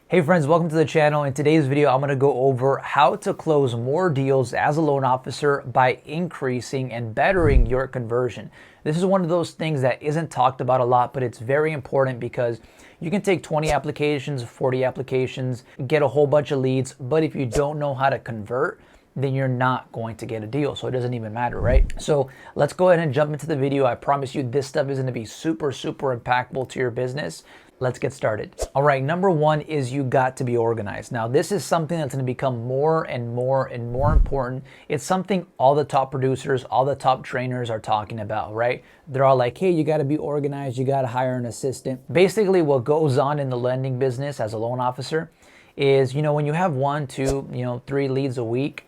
Hey friends, welcome to the channel. In today's video, I'm going to go over how to close more deals as a loan officer by increasing and bettering your conversion. This is one of those things that isn't talked about a lot, but it's very important because you can take 20 applications, 40 applications, get a whole bunch of leads, but if you don't know how to convert, then you're not going to get a deal. So it doesn't even matter, right? So let's go ahead and jump into the video. I promise you this stuff is going to be super impactful to your business. Let's get started. All right, number one is you got to be organized. Now, this is something that's going to become more and more important. It's something all the top producers, all the top trainers are talking about, right? They're all like, hey, you got to be organized. You got to hire an assistant. Basically, what goes on in the lending business as a loan officer is, when you have 1, 2, 3 leads a week,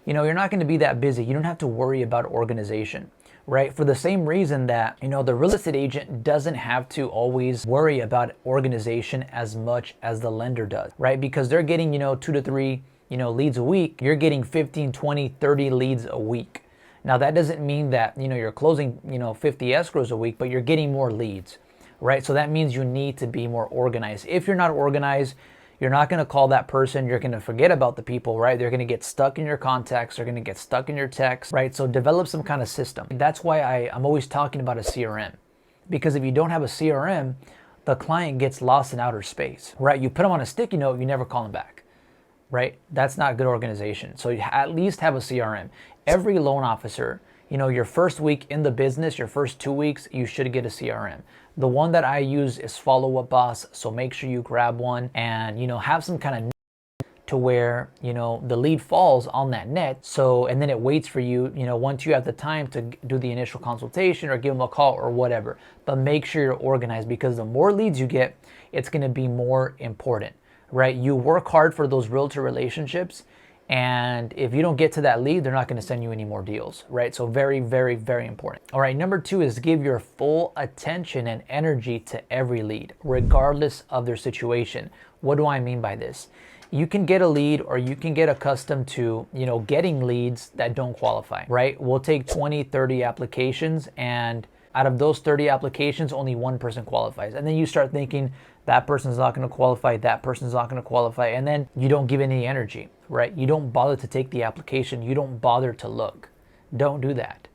you're not going to be that busy. You don't have to worry about organization. Right? For the same reason that, the real estate agent doesn't have to always worry about organization as much as the lender does, right? Because they're getting, 2 to 3, leads a week. You're getting 15, 20, 30 leads a week. Now, that doesn't mean that, you're closing, 50 escrows a week, but you're getting more leads, right? So that means you need to be more organized. If you're not organized, you're not going to call that person. You're going to forget about the people, right? They're going to get stuck in your contacts. They're going to get stuck in your text, right? So develop some kind of system. That's why I'm always talking about a CRM. Because if you don't have a CRM, the client gets lost in outer space, right? You put them on a sticky note, you never call them back, right? That's not good organization. So you at least have a CRM. Every loan officer, your first week in the business, your first 2 weeks, you should get a CRM. The one that I use is Follow Up Boss, so make sure you grab one and, have some kind of net to where, the lead falls on that net. So, and then it waits for you, once you have the time to do the initial consultation or give them a call or whatever. But make sure you're organized because the more leads you get, it's going to be more important, right? You work hard for those realtor relationships. And if you don't get to that lead, they're not going to send you any more deals, right? So very important. All right, number 2 is give your full attention and energy to every lead, regardless of their situation. What do I mean by this? You can get a lead or you can get accustomed to, getting leads that don't qualify, right? We'll take 20, 30 applications and out of those 30 applications, only one person qualifies. And then you start thinking that person's not going to qualify, that person's not going to qualify, and then you don't give any energy, right? You don't bother to take the application. You don't bother to look. Don't do that.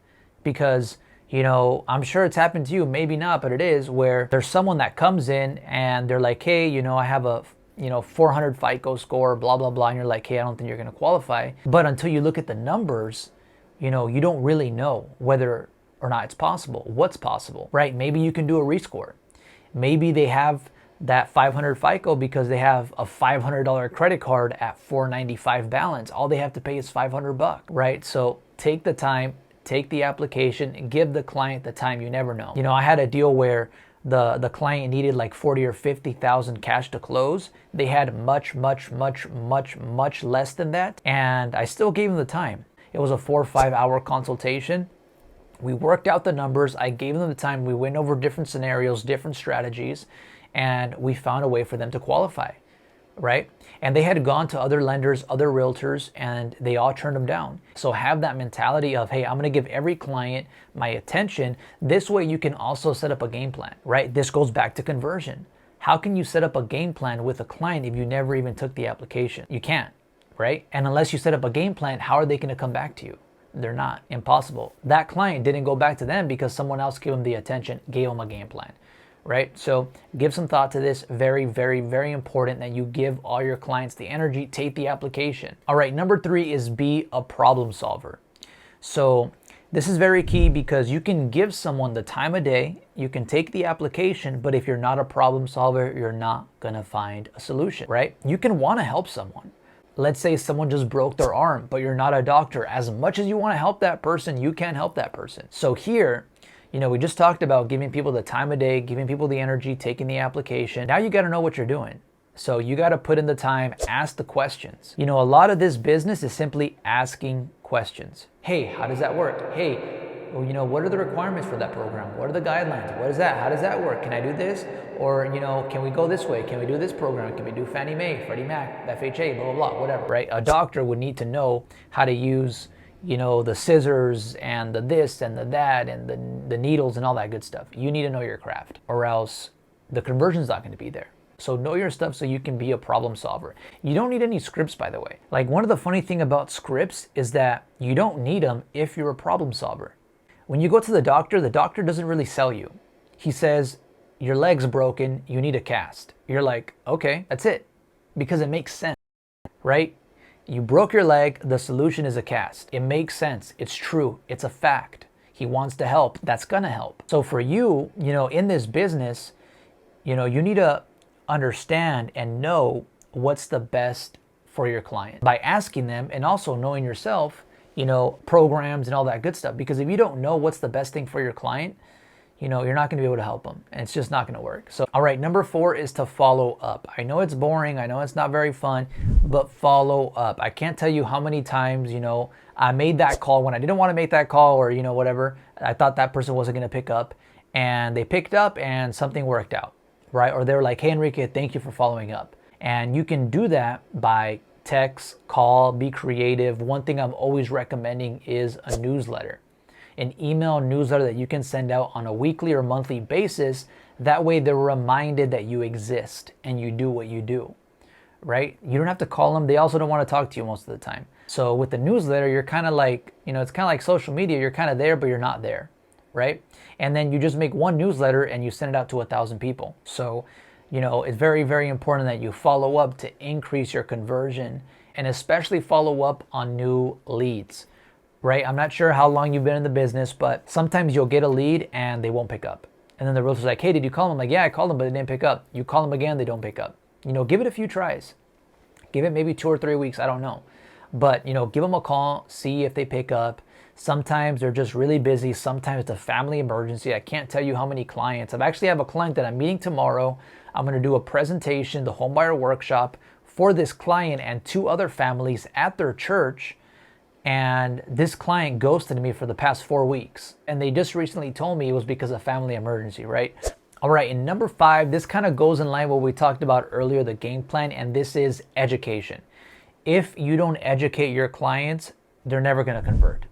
Because, I'm sure it's happened to you, maybe not, but it is, where there's someone that comes in and they're like, hey, I have a 400 FICO score, blah, blah, blah. And you're like, hey, I don't think you're going to qualify. But until you look at the numbers, you don't really know whether or not it's possible. What's possible, right? Maybe you can do a rescore. Maybe they have that 500 FICO because they have a $500 credit card at $495 balance. All they have to pay is $500, right? So take the time, take the application, give the client the time. You never know. I had a deal where the client needed like 40 or 50,000 cash to close. They had much less than that, and I still gave them the time. It was a 4 or 5 hour consultation. We worked out the numbers. I gave them the time. We went over different scenarios, different strategies, and we found a way for them to qualify, right? And they had gone to other lenders, other realtors, and they all turned them down. So have that mentality of, hey, I'm going to give every client my attention. This way you can also set up a game plan, right? This goes back to conversion. How can you set up a game plan with a client if you never even took the application? You can't, right? And unless you set up a game plan, how are they going to come back to you? They're not. Impossible. That client didn't go back to them because someone else gave them the attention, gave them a game plan, right? So give some thought to this. Very important that you give all your clients the energy, take the application. All right, number 3 is be a problem solver. So this is very key because you can give someone the time of day, you can take the application, but if you're not a problem solver, you're not gonna find a solution, right? You can wanna help someone. Let's say someone just broke their arm, but you're not a doctor. As much as you want to help that person, you can't help that person. So here, we just talked about giving people the time of day, giving people the energy, taking the application. Now you got to know what you're doing. So you got to put in the time, ask the questions. A lot of this business is simply asking questions. Hey, how does that work? Hey, what are the requirements for that program? What are the guidelines? What is that? How does that work? Can I do this? Or, can we go this way? Can we do this program? Can we do Fannie Mae, Freddie Mac, FHA, blah, blah, blah, whatever, right? A doctor would need to know how to use, the scissors and the this and the that and the needles and all that good stuff. You need to know your craft or else the conversion's not going to be there. So know your stuff so you can be a problem solver. You don't need any scripts, by the way. Like, one of the funny thing about scripts is that you don't need them if you're a problem solver. When you go to the doctor doesn't really sell you. He says, your leg's broken, you need a cast. You're like, okay, that's it. Because it makes sense, right? You broke your leg, the solution is a cast. It makes sense, it's true, it's a fact. He wants to help, that's gonna help. So for you, in this business, you need to understand and know what's the best for your client by asking them, and also knowing yourself, programs and all that good stuff. Because if you don't know what's the best thing for your client, you're not going to be able to help them, and it's just not going to work. So, all right, number 4 is to follow up. I know it's boring, I know it's not very fun, but follow up. I can't tell you how many times, I made that call when I didn't want to make that call, or, whatever. I thought that person wasn't going to pick up, and they picked up and something worked out, right? Or they were like, hey, Enrique, thank you for following up. And you can do that by text, call, be creative. One thing I'm always recommending is a newsletter. An email newsletter that you can send out on a weekly or monthly basis. That way they're reminded that you exist and you do what you do, right? You don't have to call them. They also don't want to talk to you most of the time. So with the newsletter, you're kind of like, it's kind of like social media. You're kind of there, but you're not there, right? And then you just make one newsletter and you send it out to 1,000 people. So, it's very, very important that you follow up to increase your conversion, and especially follow up on new leads. Right? I'm not sure how long you've been in the business, but sometimes you'll get a lead and they won't pick up. And then the realtor's like, hey, did you call them? I'm like, yeah, I called them, but they didn't pick up. You call them again, they don't pick up. Give it a few tries. Give it maybe 2 or 3 weeks, I don't know. But, give them a call, see if they pick up. Sometimes they're just really busy. Sometimes it's a family emergency. I can't tell you how many clients. I actually have a client that I'm meeting tomorrow. I'm going to do a presentation, the homebuyer workshop, for this client and 2 other families at their church. And this client ghosted me for the past 4 weeks. And they just recently told me it was because of family emergency, right? All right, and number 5, this kind of goes in line with what we talked about earlier, the game plan, and this is education. If you don't educate your clients, they're never going to convert,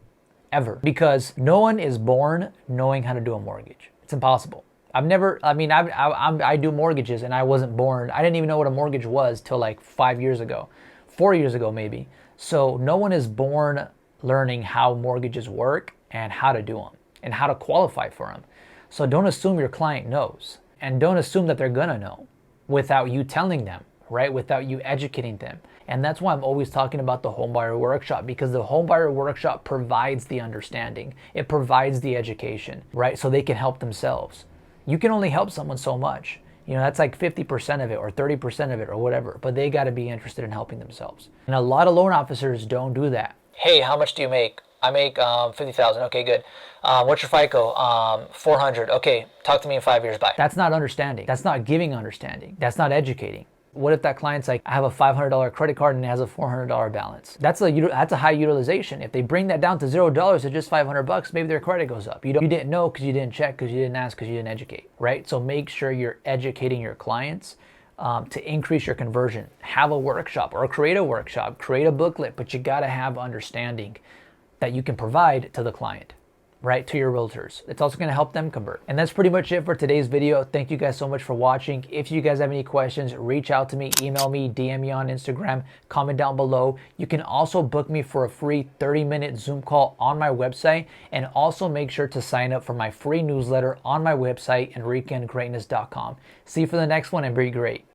ever. Because no one is born knowing how to do a mortgage. It's impossible. I do mortgages, and I wasn't born. I didn't even know what a mortgage was till like 5 years ago, 4 years ago maybe. So no one is born learning how mortgages work and how to do them and how to qualify for them. So don't assume your client knows, and don't assume that they're gonna know without you telling them, right? Without you educating them. And that's why I'm always talking about the homebuyer workshop, because the homebuyer workshop provides the understanding. It provides the education, right? So they can help themselves. You can only help someone so much. That's like 50% of it or 30% of it or whatever, but they got to be interested in helping themselves. And a lot of loan officers don't do that. Hey, how much do you make? I make 50,000. Okay, good. What's your FICO? 400. Okay, talk to me in 5 years. Bye. That's not understanding. That's not giving understanding. That's not educating. What if that client's like, I have a $500 credit card and it has a $400 balance? That's a high utilization. If they bring that down to $0 to just $500, maybe their credit goes up. You didn't know because you didn't check, because you didn't ask, because you didn't educate, right? So make sure you're educating your clients to increase your conversion. Have a workshop or create a workshop, create a booklet, but you got to have understanding that you can provide to the client, right, to your realtors. It's also going to help them convert. And that's pretty much it for today's video. Thank you guys so much for watching. If you guys have any questions, reach out to me, email me, DM me on Instagram, comment down below. You can also book me for a free 30-minute Zoom call on my website, and also make sure to sign up for my free newsletter on my website, enriqueandgreatness.com. See you for the next one, and be great.